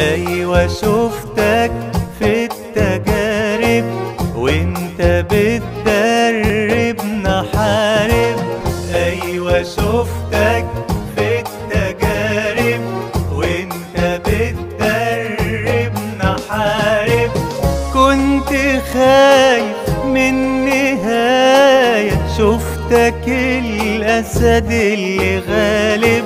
أيوة شفتك في التجارب وانت بتدربنا حارب. أيوة شفتك في التجارب وانت بتدربنا حارب. كنت خايف من نهاية شفتك الأسد اللي غالب.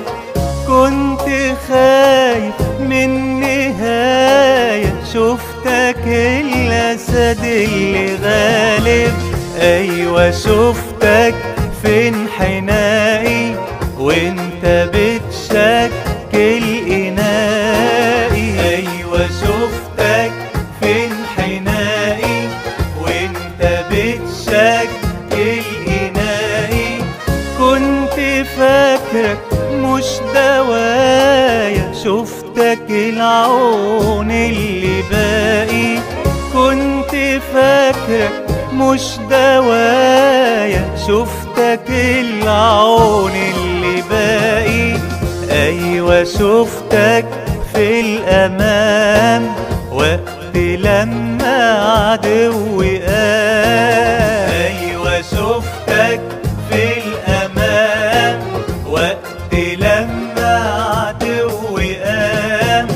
كنت خايف من نهاية شفتك الأسد اللي غالب. أيوة شفتك في انحنائي وانت بتشكل إنائي. أيوة شفتك في انحنائي وانت بتشكل إنائي. كنت فاكرك مش دوايا شفتك العون اللي باقي. كنت فاكرك مش دوايا شفتك العون اللي باقي. أيوة شفتك في الأمام وقت لما عدوي قام. أيوة شفتك في الأمام وقت لما عدوي قام.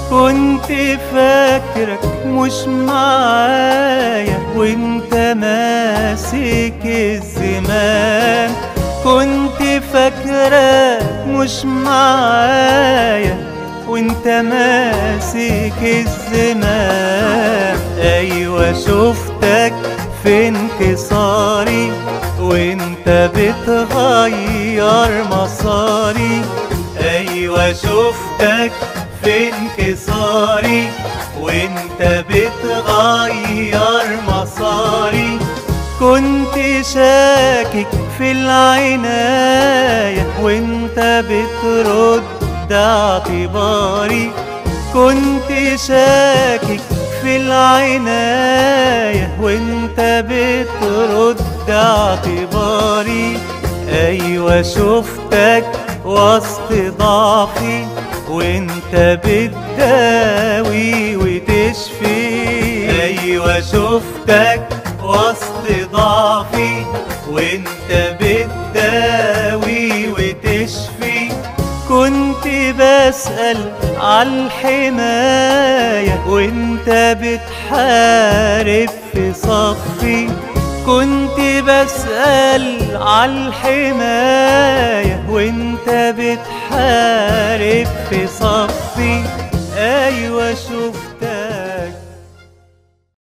كنت فاكرك مش معايا وانت ماسك الزمام. كنت فاكرك مش معايا وانت ماسك الزمام. أيوة شفتك في انكساري وانت بتغير مساري. أيوة شفتك في انكساري وانت بتغير مساري. كنت شاكك في العناية وانت بترد اعتباري. كنت شاكك في العناية وانت بترد اعتباري. أيوة شفتك وسط ضعفي وانت بتداوي وتشفي. أيوة شفتك وسط ضعفي وانت بتداوي وتشفي. كنت بسأل عالحماية وانت بتحارب في صفي. كنت بسأل عالحماية وانت بتحارب في صفي. أيوة شفت